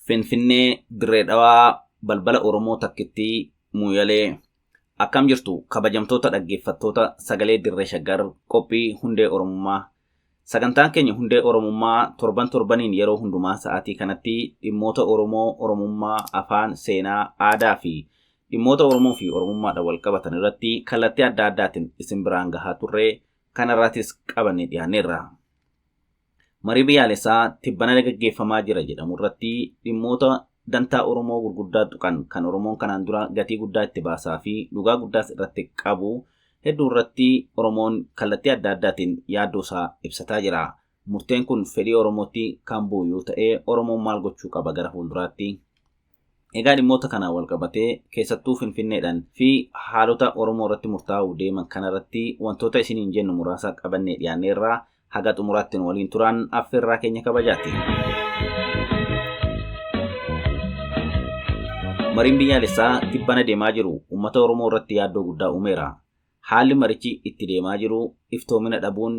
Finfinnee Dirree Dhawaa balbala Oromoo takkitti Muyalee. Akkam jirtu kabajamtoota dhaggeeffattoota sagalee Dirree Shaggar qophii hundee Oromummaa. Sagantaan keenya hundee Oromummaa torbaniin yeroo hundumaa sa'aatii kanatti dhimmoota Oromoo, Oromummaa, afaan, seenaa, aadaa fi dhimmoota Oromoo fi Oromummaadhaan wal qabatan irratti kallattii adda addaatiin isin biraan gahaa turre kanarrattis qabannee dhiyaanneerra. Marii biyyaalessaa tibbana gaggeeffamaa jira jedhamu irratti dhimmoota dantaa Oromoo gurguddaa tuqan kan Oromoon kanaan dura gatii guddaa itti baasaa fi dhugaa guddaas irratti qabu hedduu irratti Oromoon kallattii adda addaatiin yaaddoo isaa ibsataa jira. Murteen kun fedhii Oromootti kan bu'u yoo ta'e Oromoon maal gochuu qaba gara fuulduraatti? Egaa dhimmoota kanaan wal qabatee keessattuu Finfinneedhaan fi haalota Oromoo irratti murtaa'uu deeman kanarratti wantoota isiniin jennu muraasa qabannee dhiyaanneerra. Haga xumuraatti waliin turan affeerraa keenya kabajaati. Mariin biyyaalessaa tibbana deemaa jiru uummata Oromoo irratti yaaddoo guddaa uumeera. Haalli marichi itti deemaa jiru iftoomina dhabuun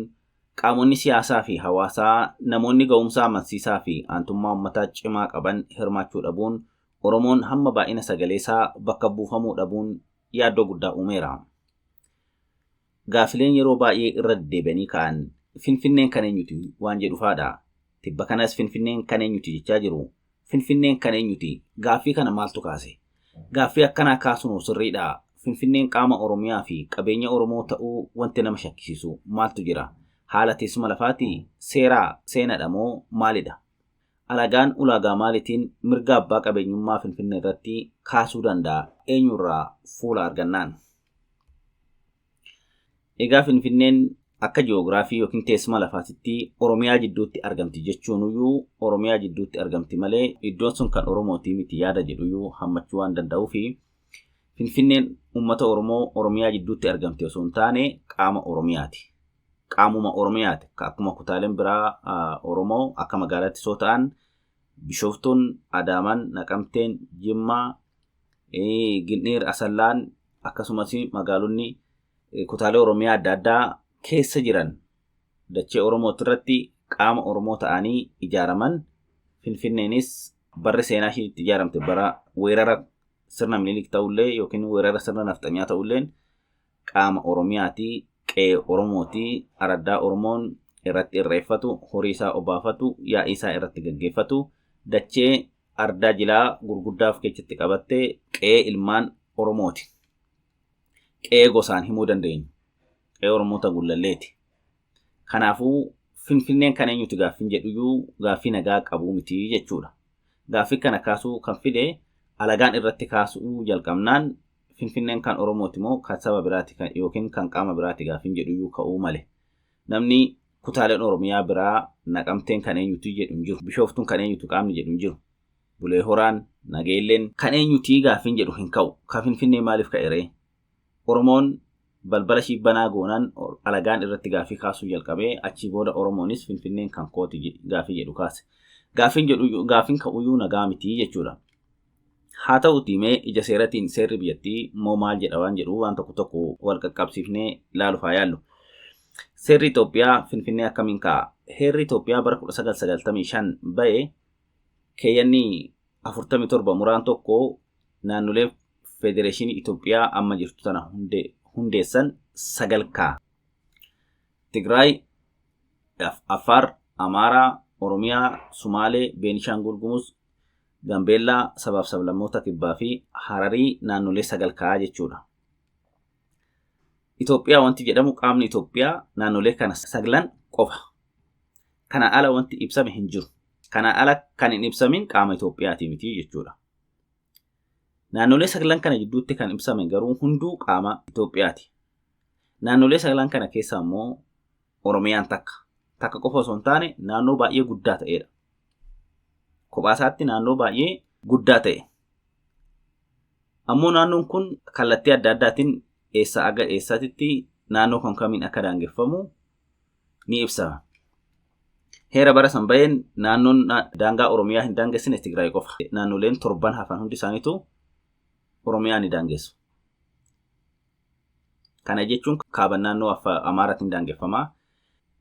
qaamonni siyaasaa fi hawaasaa namoonni ga'umsa amansiisaa fi aantummaa uummataa cimaa qaban hirmaachuu dhabuun Oromoon hamma baay'ina sagaleesaa bakka buufamuu dhabuun yaaddoo guddaa uumeera. Gaafileen yeroo baay'ee irra deddeebi'anii ka'an Finfinneen kan eenyuti waan jedhu faadha. Tibba kanas Finfinneen kan eenyuti jechaa jiru. Finfinneen kan eenyuti? Gaaffii kana maaltu kaase? Gaaffii akkanaa kaasuun sirriidha. Finfinneen qaama Oromiyaa fi qabeenya Oromoo ta'uu wanti nama shakkisiisu maaltu jira? Haala teessuma lafaati? Seeraa seenadha moo maalidha? Alagaan ulaagaa maaliitiin mirga abbaa qabeenyummaa Finfinnee irratti kaasuu danda'a? Eenyurraa fuula argannaan? Egaa Finfinneen akka ji'oogiraafii yookiin teessuma lafaatitti Oromiyaa jidduutti argamti jechuunuyyuu Oromiyaa jidduutti argamti malee iddoon sun kan Oromooti miti yaada jedhuyyuu hammachuu waan danda'uu fi Finfinneen uummata Oromoo Oromiyaa jidduutti argamti osoo hin taane qaama Oromiyaati. Qaamuma Oromiyaati. Akkuma kutaaleen biraa Oromoo akka magaalaatti soo ta'an Bishooftuun, Adaamaan, Naqamteen, Jimmaa, Gindiir, Asallaan akkasumas magaalonni kutaalee Oromiyaa adda addaa keessa jiran dachee Oromooti irratti qaama Oromoo ta'anii ijaaraman. Finfinneenis barri seenaa ishiitti ijaaramte bara weerara sirna Minilik ta'ullee yookiin weerara sirna Nafxanyaa ta'ullee qaama Oromiyaati, qe'ee Oromooti, araddaa Oromoon irratti irreeffatu, horii isaa obaafatu, yaa'ii isaa irratti gaggeeffatu, dachee ardaa jilaa gurguddaaf keessatti qabattee qe'ee ilmaan Oromooti. Qe'ee gosaan himuu dandeenya. Qe'ee Oromoota Gullalleeti. Kanaafuu Finfinneen kan eenyuti gaaffiin jedhuyyuu gaaffii nagaa qabuu miti jechuudha. Gaaffii kana kaasuu kan fide alagaan irratti kaasuu jalqabnaan Finfinneen kan Oromooti moo kan saba biraati yookiin kan qaama biraati gaaffiin jedhuyyuu ka'uu male. Namni kutaaleen Oromiyaa biraa Naqamteen kan eenyuti jedhu hin jiru. Bishooftuun kan eenyuti qaamni jedhu hin jiru. Bulee Horaan, Nageelleen kan eenyuti gaaffiin jedhu hin ka'u. Kan Finfinnee maaliif ka'e? Oromoon balbala shibbanaa goonaan alagaan irratti gaaffii kaasuu jalqabee achii booda Oromoonis Finfinneen kan kooti gaaffii jedhu kaase. Gaaffiin ka'uyyuu nagaa miti jechuudha. Haa ta'uutii mee ija seeratiin seerri biyyattii moo maal jedha waan jedhu waan tokko wal qaqqabsiifnee ilaaluuf haa yaallu. Seerri Itoophiyaa Finfinnee akkamiin ka'a? Heerri Itoophiyaa bara 1995 ba'e keeyyanni 47 muraan tokko naannolee Federeeshinii Itoophiyaa amma jirtu tana hundeessan 9 ka'a. Tigraay, Afar, Amaaraa, Oromiyaa, Sumaalee, Beenishaangul Gumuz, Gambeellaa, sabaaf sablammoota kibbaa fi Hararii naannolee 9 ka'a jechuudha. Itoophiyaa wanti jedhamu qaamni Itoophiyaa naannolee kana 9 qofa. Kana ala wanti ibsame hin jiru. Kana ala kan hin ibsamin qaama Itoophiyaati miti jechuudha. Naannolee 9 kana jidduutti kan ibsame garuu hunduu qaama Itoophiyaati. Naannolee 9 kana keessa immoo Oromiyaan takka qofa osoo hin taane naannoo baay'ee guddaa ta'edha. Kophaasaatti naannoo baay'ee guddaa ta'e. Ammoo naannoon kun kallattii adda addaatiin eessa aga eessatitti naannoo kan kamiin akka daangeffamu ni ibsama. Heera bara san ba'een naannoon daangaa Oromiyaa hin daangessine Tigraay qofa. Naannoleen 7 hafan hundi isaaniitu Oromiyaa ni daangessu. Kana jechuun kaaba naannoo Amaaraatiin daangeffamaa.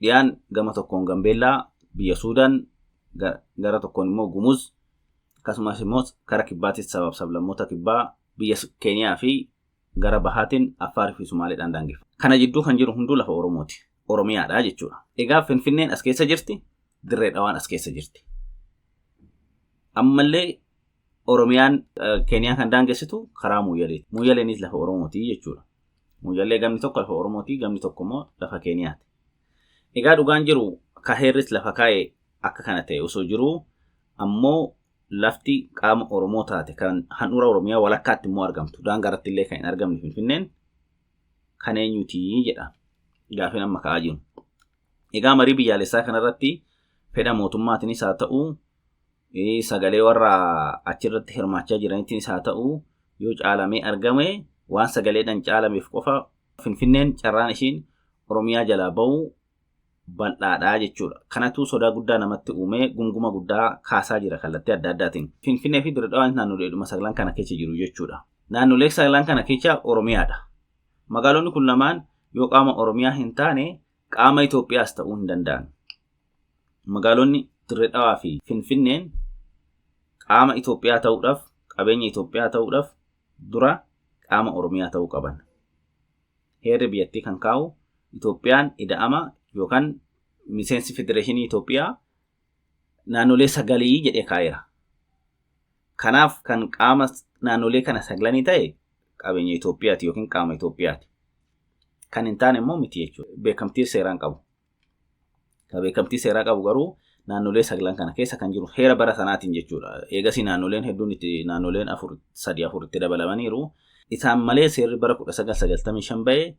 Dhiyaan gama tokkoon Gambeellaa, biyya Suudaan, gara tokkoon immoo Gumuz, akkasumas immoo kara kibbaatis sablammoota kibbaa biyya Keeniyaa fi gara bahaatiin Affaarii fi Sumaaleedhaan daangeffama. Kana jidduu kan jiru hunduu lafa Oromooti. Oromiyaadha jechuudha. Egaa Finfinneen as keessa jirti, Dirree Dhawaan as keessa jirti. Ammallee Oromiyaan Keeniyaa kan daangessitu karaa Muyyaleeti. Muyyaleenis lafa Oromooti jechuudha. Muyyalee gamni tokko lafa Oromooti, gamni tokko immoo lafa Keeniyaati. Egaa dhugaan jiru kaheerris lafa kaa'e akka kana ta'e osoo jiru ammoo lafti qaama Oromoo taate kan handhuura Oromiyaa walakkaatti immoo argamtu. Daangaratti illee kan hin argamne Finfinneen kan eenyuti jedha. Gaafin amma ka'aa jiru. Egaa marii biyyaalessaa kanarratti fedha mootummaatiinis haa ta'u, sagalee warra achirratti hirmaachaa jiraniitiinis haa ta'u, yoo caalamee argame waan sagaleedhaan caalameef qofa Finfinneen carraan ishiin Oromiyaa jalaa ba'u bal'aadhaa jechuudha. Kanatu sodaa guddaa namatti uumee gunguma guddaa kaasaa jira kallattii adda addaatiin. Finfinnee fi Dirree Dhawaan naannoleedhuma sagalan kana keessa jiru jechuudha. Naannolee sagalan kana keessa Oromiyaadha. Magaalonni kun lamaan yoo qaama Oromiyaa hin taane qaama Itoophiyaas ta'uu hin danda'an. Magaalonni Dirree Dhawaa fi Finfinneen qaama Itoophiyaa ta'uudhaaf, qabeenya Itoophiyaa ta'uudhaaf dura qaama Oromiyaa ta'uu qaban. Heerri biyyattii kan kaa'u Itoophiyaan ida'ama yookaan miseensi Federeeshinii Itoophiyaa naannolee sagalii jedhee kaa'eera. Kanaaf kan qaama naannolee kana saglanii ta'e qabeenya Itoophiyaati yookiin qaama Itoophiyaati. Kan hin taane immoo miti jechuudha. Beekamtii seeraan qabu. Kan beekamtii seeraa qabu garuu naannolee saglan kana keessa kan jiru heera bara sanaatiin jechuudha. Eegasii naannoleen hedduun itti naannoleen 3-4 itti dabalamaniiru. Isaan malee seerri bara 1995 ba'ee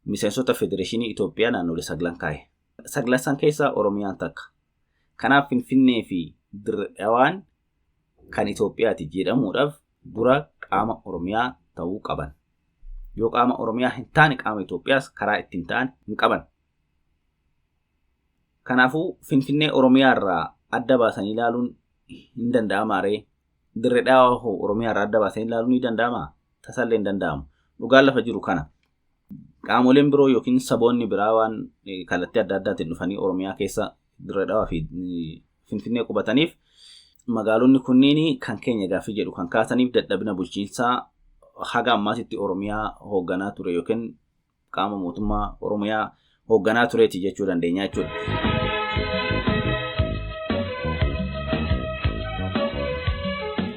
miseensota Federeeshinii Itoophiyaa naannolee saglan kaa'e. Saglan san keessaa Oromiyaan takka. Kanaaf Finfinnee fi Dirree Dhawaan kan Itoophiyaati jedhamuudhaaf dura qaama Oromiyaa ta'uu qaban. Yoo qaama Oromiyaa hin taane qaama Itoophiyaas karaa ittiin ta'an hin qaban. Kanaafuu Finfinnee Oromiyaa irraa adda baasanii ilaaluun hin danda'amaa ree? Dirree Dhawaa hoo Oromiyaa irraa adda baasanii ilaaluun ni danda'amaa? Tasallee hin danda'amu. Dhugaan lafa jiru kana. Qaamoleen biroo yookiin saboonni biraa waan kallattii adda addaatiin dhufanii Oromiyaa keessa Dirree Dhawaa fi Finfinnee qubataniif magaalonni kunniin kan keenya gaaffii jedhu kan kaasaniif dadhabina bulchiinsaa haga ammaasitti Oromiyaa hoogganaa ture yookiin qaama mootummaa Oromiyaa hoogganaa tureeti jechuu dandeenya jechuudha.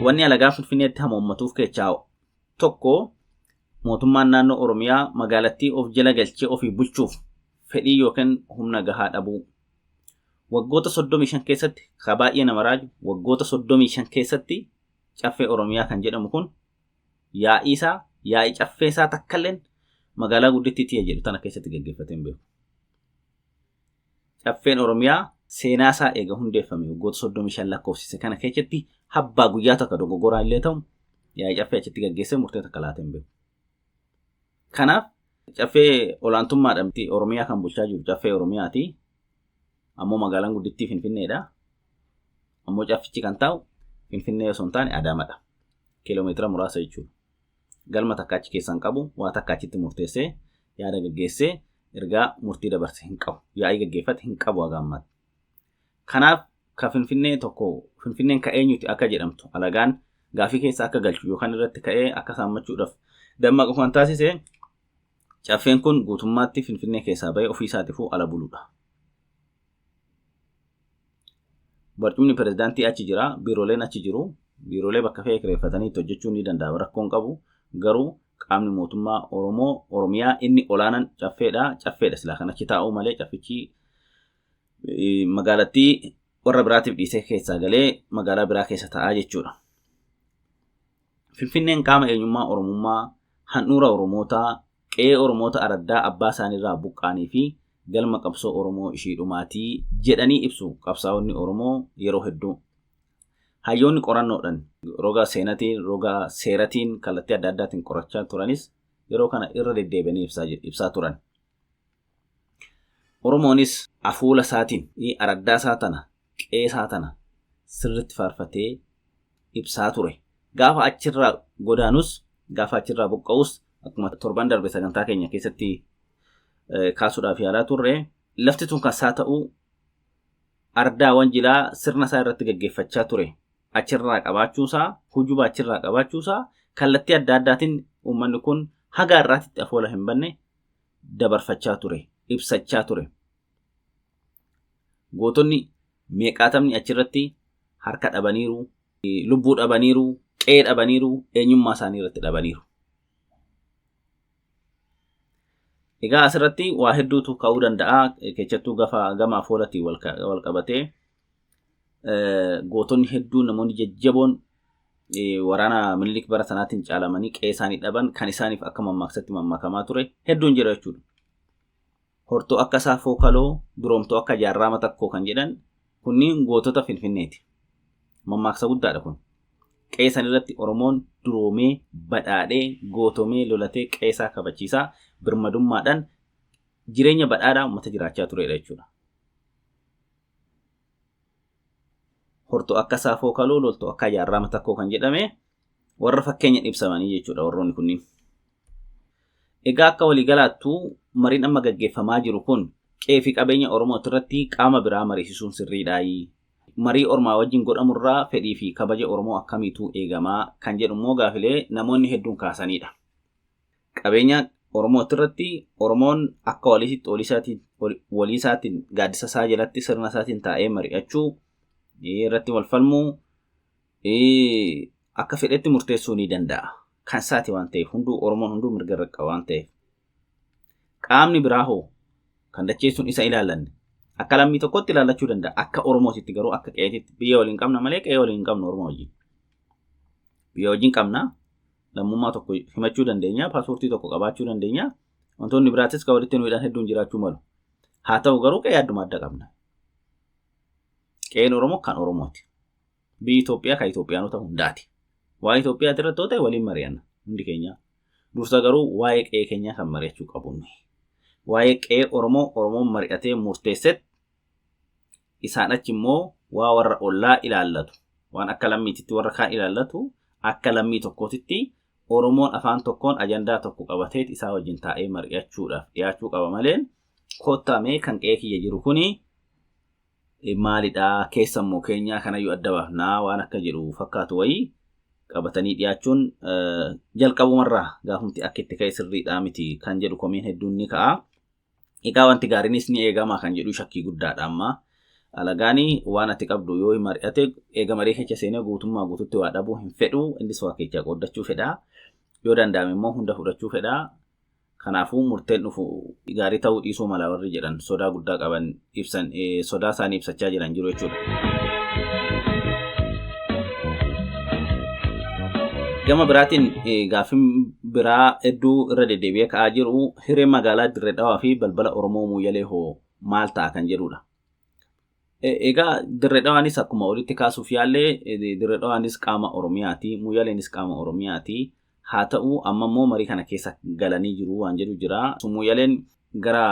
Wanni alagaa Finfinneetti hamoommatuuf keessaa tokko mootummaan naannoo Oromiyaa magaalattii of jala galchee ofii bulchuuf fedhii yookiin humna gahaa dhabuu. Waggoota 35 keessatti ka baay'ee nama raaju waggoota 35 keessatti caffee Oromiyaa kan jedhamu kun yaa'ii caffee isaa takkalleen magaalaa guddittii jedhu tana keessatti gaggeeffatee hin beeku. Caffeen Oromiyaa seenaa isaa eega hundeeffame waggoota 35 lakkoofsise kana keessatti habbaa guyyaa takka dogoggoraa illee ta'u yaa'ii caffee achitti gaggeessee murtee takka laatee hin beeku. Kanaaf caffee olaantummaadhaan Oromiyaa kan bulchaa jiru caffee Oromiyaati. Ammoo magaalaan guddittii Finfinneedha. Ammoo caffichi kan taa'u Finfinnee osoo hin taane Adaamadha. Kiiloomeetira muraasa jechuudha. Galma takka achi keessan qabu waa takka achitti murteessee yaada gaggeessee ergaa murtii dabarse hin qabu. Yaa'ii gaggeeffate hin qabu haga ammaatti. Kanaaf ka Finfinneen ka eenyuti akka jedhamtu alagaan gaafii keessa akka galchu yookaan irratti ka'ee akka saammachuudhaaf dammaqu kan taasise caffeen kun guutummaatti Finfinnee keessaa bahee ofii isaatiifuu ala buluudha. Barcumni pirezidaantii achi jira, biirooleen achi jiru, biiroolee bakka fe'ee kireeffatanii hojjechuu ni danda'a rakkoon qabu. Garuu qaamni mootummaa Oromiyaa inni olaanaan caffeedha. Caffeedha silaa kan achi taa'u malee caffichi magaalattii warra biraatiif dhiisee keessaa galee magaalaa biraa keessa taa'aa jechuudha. Finfinneen qaama eenyummaa Oromummaa, handhuura Oromootaa, qe'ee Oromoota araddaa abbaa isaaniirraa buqqaanii fi galma qabsoo Oromoo ishii dhumaatii jedhanii ibsu qabsaa'onni Oromoo yeroo hedduu. Hayyoonni qorannoodhaan roga seenatiin, roga seeratiin kallattii adda addaatiin qorachaa turanis yeroo kana irra deddeebianii ibsaa turan. Oromoonis afuula isaatiin araddaa isaa tana, qe'ee isaa tana sirriitti faarfatee ibsaa ture. Gaafa achirraa godaanus, gaafa achirraa buqqa'us akkuma torban darbe sagantaa keenya keessatti kaasuudhaaf yaalaa turre lafti tun kan isaa ta'u ardaawwan jilaa sirna isaa irratti gaggeeffachaa ture. achirraa qabaachuusaa, hujuba achirraa qabaachuusaa kallattii adda addaatiin uummanni kun haga har'aatti afoola hin banne dabarfachaa ture, ibsachaa ture. Gootonni meeqaatamni achirratti harka dhabaniiru, lubbuu dhabaniiru, qe'ee dhabaniiru, eenyummaa isaanii irratti dhabaniiru. Egaa asirratti waa hedduutu ka'uu danda'a. Keessattuu gama afoolatti wal qabatee gootonni hedduun namoonni jajjaboon waraana Minilik bara sanaatiin caalamanii qe'ee isaanii dhaban kan isaaniif akka mammaaksatti mammakamaa ture hedduun jira jechuudha. Hortoo akka Saafoo Kaloo, Duroomtoo akka Jaarraa Matakkoo kan jedhan kunniin gootota Finfinneeti. Mammaaksa guddaadha kun. Qe'ee isaanii irratti Oromoon duroomee, badhaadhee, gootomee, lolatee qe'ee isaa kabachiisaa birmadummaadhaan jireenya badhaadhaa uummata jiraachaa turedha jechuudha. Hortoo akka Saafoo Kaloo, loltoo akka Jaarraa Matakkoo kan jedhame warra fakkeenyaan ibsamanii jechuudha warroonni kunniin. Egaa akka waliigalaattuu mariin amma gaggeeffamaa jiru kun qe'ee fi qabeenya Oromoo irratti qaama biraa mariisisuun sirriidhaayi. Marii ormaa wajjin godhamurraa fedhii fi kabaja Oromoo akkamiitu eegamaa kan jedhu immoo gaafilee namoonni hedduun kaasanidha. Qabeenya Oromoo irratti Oromoon akka walii isaatiin gaaddisa isaa jalatti sirna isaatiin taa'ee mari'achuu irratti wal falmuu akka fedhetti murteessuu ni danda'a. Kan isaati waan ta'eef Oromoon hunduu mirga irra qaba waan ta'eef. Qaamni biraa hoo kan dacheessuun isa ilaalanne akka lammii tokkotti ilaallachuu danda'a. Akka Oromootitti garuu akka qe'eetitti biyya waliin qabna malee qe'ee waliin qabna Oromoo wajjin. Biyya wajjin qabna, lammummaa tokko himachuu dandeenya, paaspoortii tokko qabaachuu dandeenya. Wantoonni biraatis kan walitti nuyiidhaan hedduun jiraachuu malu. Haa ta'u garuu qe'ee adduma adda qabna. Qe'een Oromoo kan Oromooti. Biyyi Itoophiyaa kan Itoophiyaanota hundaati. Waa'ee Itoophiyaa irratti yoo ta'e waliin mari'anna hundi keenya. Dursa garuu waa'ee qe'ee keenyaa kan mari'achuu qabnu. Waa'ee qe'ee Oromoon mari'atee murteesset isaan achi immoo waa warra ollaa ilaallatu. Waan akka lammiititti warra kaan ilaallatu akka lammii tokkootitti Oromoon afaan tokkoon ajandaa tokko qabateet isaa wajjin taa'ee mari'achuudhaaf dhiyaachuu qaba malee kottamee kan qe'ee kiyya jiru kuni maalidhaa keessammoo keenyaa kanayyuu adda baafnaa waan akka jedhu fakkaatu wayii qabatanii dhiyaachuun jalqabumarraa gaafumti akka itti ka'e sirriidhaa miti kan jedhu komiin hedduun ni ka'a. Egaa wanti gaariinis ni eegama kan jedhu shakkii guddaadha amma. Alagaanii waan ati qabdu yoo mari'ate eega marii keessa seenee guutummaa guututti waa dhabuu hin fedhu, innis waa keessa qooddachuu fedha. Yoo danda'ame immoo hunda fudhachuu fedha. Kanaafuu murteen dhufu gaarii ta'uu dhiisuu mala warri jedhan sodaa guddaa qaban ibsan sodaa isaanii ibsachaa jiran jiru jechuudha. Gama biraatiin gaaffiin biraa hedduu irra deddeebi'ee ka'aa jiru hiree magaalaa Dirree Dhawaa fi balbala Oromoo Muuyyalee hoo maal ta'a kan jedhudha. Egaa Dirree Dhawaanis akkuma walitti kaasuuf yaallee Dirree Dhawaanis qaama Oromiyaati, Muuyyaleenis qaama Oromiyaati. Haa ta'u amma immoo marii kana keessa galanii jiru waan jedhu jira. Muuyyaleen gara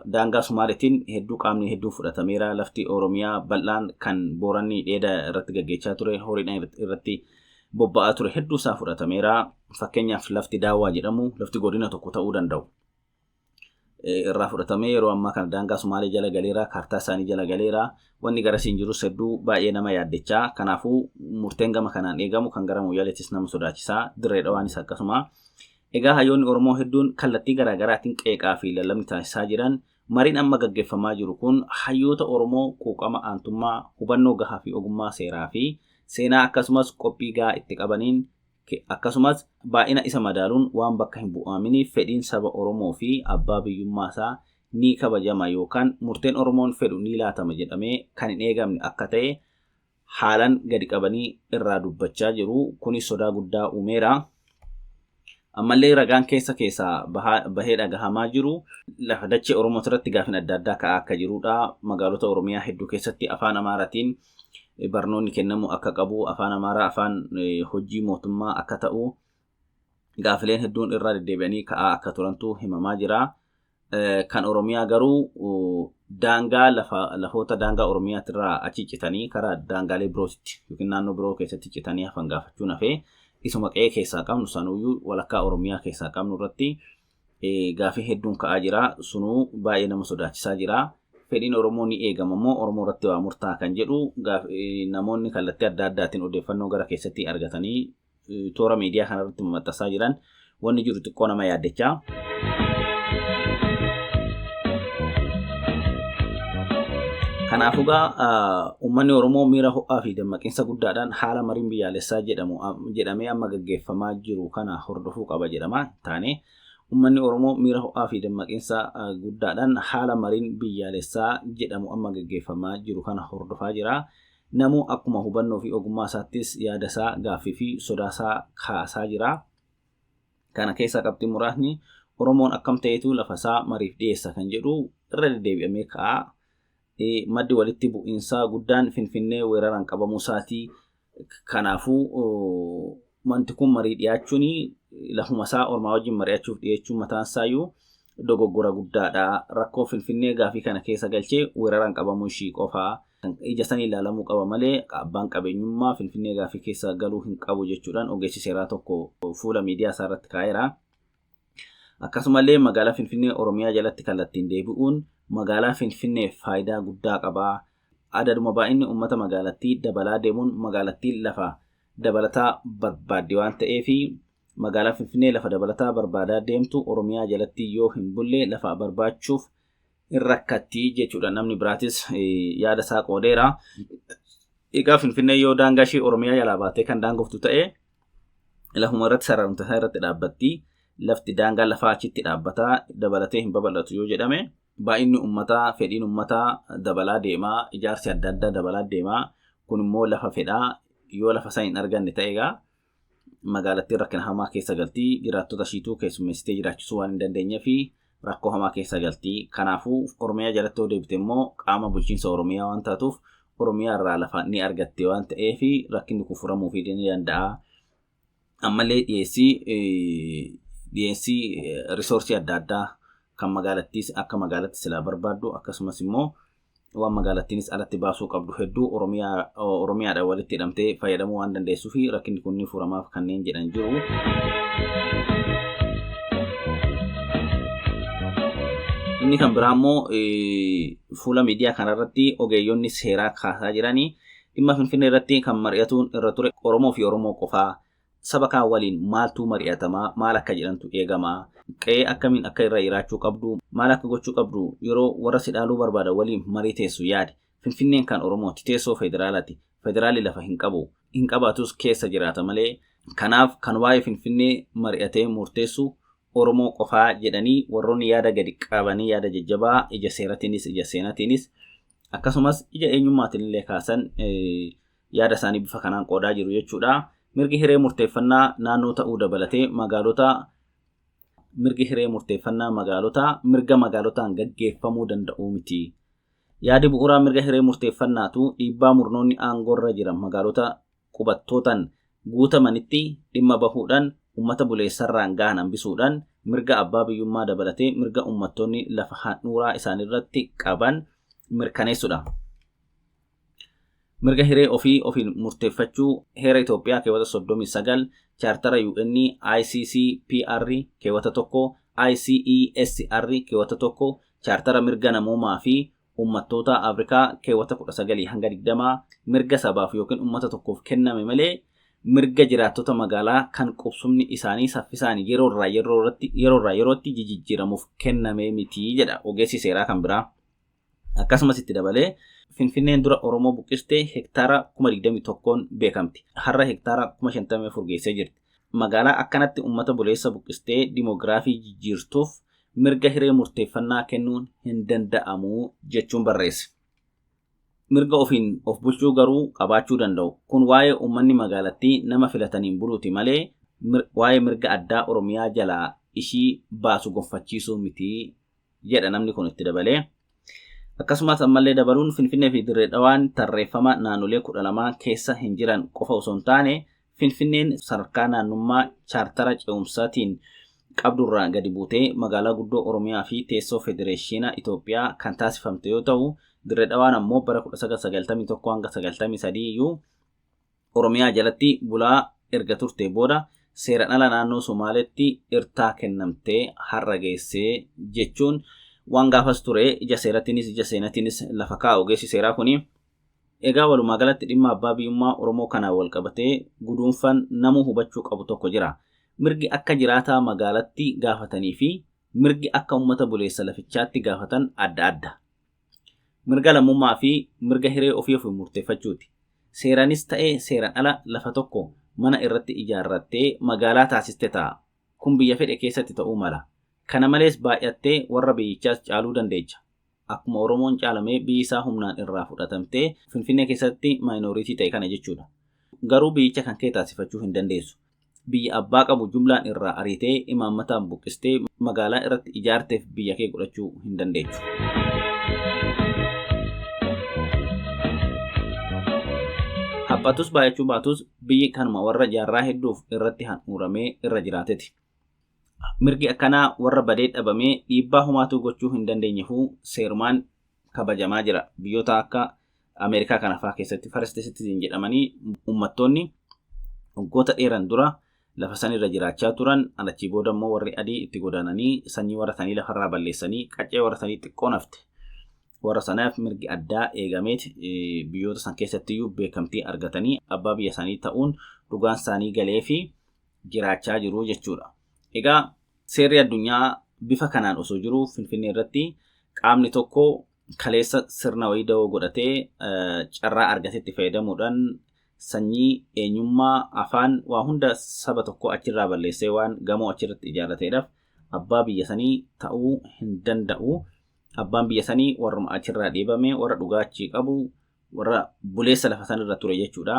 daangaa Sumaaleetiin hedduu qaamni hedduun fudhatameera. Lafti Oromiyaa bal'aan kan Booranni dheeda irratti gaggeessaa ture, horiidhaan irratti bobba'aa ture hedduu isaa fudhatameera. Fakkeenyaaf lafti Daawwaa jedhamu lafti godina tokko ta'uu danda'u. Irraa fudhatamee yeroo ammaa kana daangaa Sumaalee jala galeera, kaartaa isaanii jala galeera. Wanni gara siin jirus hedduu baay'ee nama yaaddechaa. Kanaafuu murteen gama kanaan eegamu kan gara Muuyyaleettis nama sodaachisaa. Dirree Dhawaanis akkasuma. Egaa hayyoonni Oromoo hedduun kallattii garaagaraatiin qeeqaa fi lallabni taasisaa jiran mariin amma gaggeeffamaa jiru kun hayyoota Oromoo quuqama aantummaa, hubannoo gahaa fi ogummaa seeraa fi seenaa akkasumas qophii gahaa itti qabaniin akkasumas baay'ina isa madaaluun waan bakka hin bu'aminiif fedhiin saba Oromoo fi abbaa biyyummaa isaa ni kabajama yookaan murteen Oromoon fedhu ni laatama jedhamee kan hin eegamne akka ta'e haalan gadi qabanii irraa dubbachaa jiru. Kunis sodaa guddaa uumeera. Ammallee ragaan keessaa bahee dhagahamaa jiru lafa dachee Oromoo irratti gaaffiin adda addaa ka'aa akka jirudha. Magaalota Oromiyaa hedduu keessatti afaan Amaaraatiin barnoonni kennamu akka qabu, afaan Amaaraa afaan hojii mootummaa akka ta'u gaaffileen hedduun irraa deddeebi'anii ka'aa akka turantu himamaa jira. Kan Oromiyaa garuu daangaa lafoota daangaa Oromiyaatirraa achi citanii karaa daangaalee birootti yookiin naannoo biroo keessatti citanii hafan gaafachuun hafee isuma qe'ee keessaa qabnu sanuyyuu walakkaa Oromiyaa keessaa qabnu irratti gaaffii hedduun ka'aa jira. Sunuu baay'ee nama sodaachisaa jira. fedhiin Oromoo ni eegama moo Oromoo irratti waa murtaa kan jedhu namoonni kallattii adda addaatiin odeeffannoo gara keessatti argatanii toora miidiyaa kanarratti maxxansaa jiran wanni jiru xiqqoo nama yaaddechaa. Kanaafuu uummanni Oromoo miira ho'aa fi dammaqinsa guddaadhaan haala mariin biyyaalessaa jedhamee amma gaggeeffamaa jiru kana hordofuu qaba jedhama. Taane uummanni Oromoo miira ho'aa fi dammaqinsa guddaadhaan haala mariin biyyaalessaa jedhamu amma gaggeeffamaa jiru kana hordofaa jira. Namuu akkuma hubannoo fi ogummaa isaattis yaada isaa gaaffii fi sodaa isaa kaasaa jira. Kana keessaa qabxii muraasni Oromoon akkam ta'etu lafa isaa mariif dhiyeessa kan jedhu irra deddeebi'amee ka'a. Maddi walitti bu'iinsaa guddaan Finfinnee weeraraan qabamuu isaatii. Kanaafuu wanti kun marii dhiyaachuun lafuma isaa ormaa wajjin mari'achuuf dhiyeechuun mataan isaayyuu dogoggora guddaadha. Rakkoo Finfinnee gaafii kana keessa galchee weeraraan qabamuu ishii qofaa ija sanii ilaalamuu qaba malee abbaan qabeenyummaa Finfinnee gaafii keessa galuu hin qabu jechuudhaan ogeessi seeraa tokko fuula miidiyaa isaa irratti kaa'eera. Akkasumallee magaalaa Finfinnee Oromiyaa jalatti kallattiin deebi'uun magaalaa Finfinnee faayidaa guddaa qaba. Adaduma baay'inni uummata magaalattii dabalaa deemuun magaalattiin lafa dabalataa barbaadde waan ta'eef magaalaa Finfinnee lafa dabalataa barbaadaa deemtu Oromiyaa jalatti yoo hin bulle lafa barbaachuuf hin rakkatti jechuudha. Namni biraatis yaada isaa qoodeera. Egaa Finfinnee yoo daangaa ishee Oromiyaa jalaa baatee kan daangoftu ta'e lafuma irratti sararamta isaa irratti dhaabbatti. Lafti daangaa lafaa achitti dhaabbataa dabalatee hin babal'atu yoo jedhame baay'inni uummataa fedhiin uummataa dabalaa deemaa ijaarsi adda addaa dabalaa deemaa kun immoo lafa fedhaa yoo lafa isaa hin arganne ta'eegaa magaalattiin rakkina hamaa keessa galtii jiraattota ishiituu keessummeessitee jiraachisuu waan hin dandeenye fi rakkoo hamaa keessa galtii. Kanaafuu Oromiyaa jalatti yoo deebite immoo qaama bulchiinsa Oromiyaa waan taatuuf Oromiyaa irraa lafa ni argatte waan ta'eef rakkinni kun furamuu fi ni danda'a. Ammallee dhiyeessii risoorsii adda addaa kan magaalattiis akka magaalatti silaa barbaaddu akkasumas immoo waan magaalattiinis alatti baasuu qabdu hedduu Oromiyaadhaan walitti hidhamtee fayyadamuu waan dandeessuu fi rakkinni kun ni furamaaf kanneen jedhan jiru. Inni kan biraa immoo fuula miidiyaa kanarratti ogeeyyonni seeraa kaasaa jiranii dhimma Finfinnee irratti kan mari'atuun irra ture Oromoo fi Oromoo qofaa. Saba kaan waliin maaltu mari'atamaa maal akka jedhantu eegamaa qe'ee akkamiin akka irra jiraachuu qabdu maal akka gochuu qabdu yeroo warra si dhaaluu barbaada waliin marii teessu yaadi. Finfinneen kan Oromooti teessoo federaalaati. Federaalli lafa hin qabaatus keessa jiraata malee. Kanaaf kan waa'ee Finfinnee mari'atee murteessu Oromoo qofaa jedhanii warroonni yaada gadi qabanii yaada jajjabaa ija seeratiinis ija seenatiinis akkasumas ija eenyummaatiin illee kaasan yaada isaanii bifa kanaan qoodaa jiru jechuudha. Mirgi hiree murteeffannaa naannoo ta'uu dabalatee mirga magaalotaan gaggeeffamuu danda'u miti. Yaadi bu'uuraa mirga hiree murteeffannaatu dhiibbaa murnoonni aangoorra jiran magaalota qubattootaan guutamanitti dhimma bahuudhaan uummata buleessarraan gahan hambisuudhaan mirga abbaa biyyummaa dabalatee mirga uummattoonni lafa handhuuraa isaaniirratti qaban mirkaneessudha. Mirga hiree ofiin murteeffachuu heera Itoophiyaa keewwata 39 chaartara UN ICCPR keewwata 1 ICESR keewwata 1 chaartara mirga namoomaa fi uummattoota Afrikaa keewwata 19-20 mirga sabaaf yookiin uummata tokkoof kenname malee mirga jiraattota magaalaa kan qubsumni isaanii saffisaan yeroorraa yerootti jijjiiramuuf kenname miti jedha ogeessi seeraa kan biraa. Akkasumas itti dabalee Finfinneen dura Oromoo buqqistee hektaara 21,000 beekamti. Har'a hektaara 54,000 geessee jirti. Magaalaa akkanatti uummata buleessa buqqistee dimoogiraafii jijjiirtuuf mirga hiree murteeffannaa kennuun hin danda'amu jechuun barreesse. Mirga ofiin of bulchuu garuu qabaachuu danda'u. Kun waa'ee uummanni magaalattii nama filataniin buluuti malee waa'ee mirga addaa Oromiyaa jalaa ishii baasu gonfachiisuu miti jedha namni kun itti dabalee. Akkasumas ammallee dabaluun Finfinnee fi Dirree Dhawaan tarreeffama naannolee 12 keessa hin jiran qofa osoo hin taane Finfinneen sadarkaa naannummaa chaartara ce'umsaatiin qabdurraa gadi buutee magaalaa guddoo Oromiyaa fi teessoo Federeeshina Itoophiyaa kan taasifamte yoo ta'u Dirree Dhawaan ammoo bara 1991 hanga 93 iyyuu Oromiyaa jalatti bulaa erga turte booda seeraan ala naannoo Somaaleetti irtaa kennamtee har'a geessee jechuun waan gaafas ture ija seeratiinis ija seenatiinis lafa kaa'u ogeessi seeraa kuni. Egaa walumaa galatti dhimma abbaa biyyummaa Oromoo kanaan wal qabatee guduunfan namuu hubachuu qabu tokko jira. Mirgi akka jiraataa magaalatti gaafatanii fi mirgi akka uummata buleessa lafichaatti gaafatan adda adda. Mirga lammummaa fi mirga hiree ofii murteeffachuuti. Seeranis ta'ee seeran ala lafa tokko mana irratti ijaarrattee magaalaa taasiste ta'a. Kun biyya fedhe keessatti ta'uu mala. Kana malees baay'attee warra biyyichaas caaluu dandeecha. Akkuma Oromoon caalamee biyyi isaa humnaan irraa fudhatamtee Finfinnee keessatti maayinooritii ta'e kana jechuudha. Garuu biyyicha kan kee taasifachuu hin dandeessu. Biyya abbaa qabu jumlaan irraa ariitee imaammataan buqqistee magaalaa irratti ijaarteef biyya kee godhachuu hin dandeessu. Haphatus baay'achuu baatus biyyi kanuma warra jaarraa hedduuf irratti handhuuramee irra jiraateeti. Mirgi akkanaa warra badee dhabamee dhiibbaa homaatu gochuu hin dandeenyeefuu seerumaan kabajamaa jira. Biyyoota akka Ameerikaa kana fa'aa keessatti first citizen jedhamanii uummattoonni waggoota dheeran dura lafa sanirra jiraachaa turan achii booda immoo warri adii itti godaananii sanyii warra sanii lafarraa balleessanii qaccee warra sanii xiqqoo nafte. Warra sanaaf mirgi addaa eegameet biyyoota san keessattiyyuu beekamtii argatanii abbaa biyya isaanii ta'uun dhugaan isaanii galee fi jiraachaa jiru jechuudha. Egaa seerri addunyaa bifa kanaan osoo jiru Finfinnee irratti qaamni tokko kaleessa sirna wayii da'oo godhatee carraa argatetti fayyadamuudhaan sanyii eenyummaa afaan waa hunda saba tokko achirraa balleessee waan gamoo achirratti ijaarrateedhaaf abbaa biyya sanii ta'uu hin danda'u. Abbaan biyya sanii warra achirraa dhiibame warra dhugaachii qabu warra buleessa lafa sanirra ture jechuudha.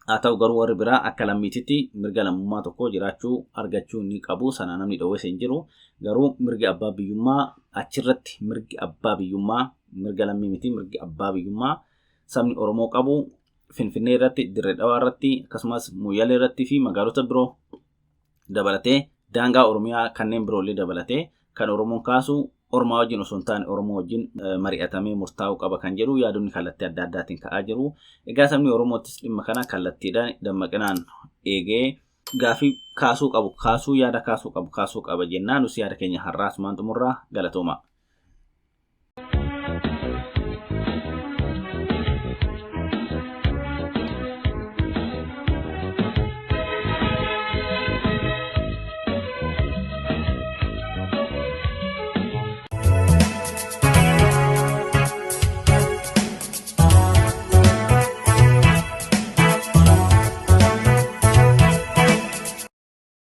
Haa ta'u garuu warri biraa akka lammiititti mirga lammummaa tokko jiraachuu argachuu ni qabu. Sana namni dhoowwes hin jiru. Garuu mirgi abbaa biyyummaa achirratti mirgi abbaa biyyummaa mirga lammii miti mirgi abbaa biyyummaa sabni Oromoo qabu Finfinnee irratti Dirree Dhawaa irratti akkasumas Moyyalee irratti fi magaalota biroo dabalatee daangaa Oromiyaa kanneen biroollee dabalatee kan Oromoon kaasu Oromoo wajjin osoo hin taane Oromoo wajjin mari'atamee murtaa'uu qaba kan jedhu yaadonni kallattii adda addaatiin ka'aa jiru. Egaa sabni Oromoottis dhimma kana kallattiidhaan dammaqinaan eegee gaafii kaasuu qabu yaada kaasuu qaba jennaan nus yaada keenya har'aa asumaan xumurraa galatooma.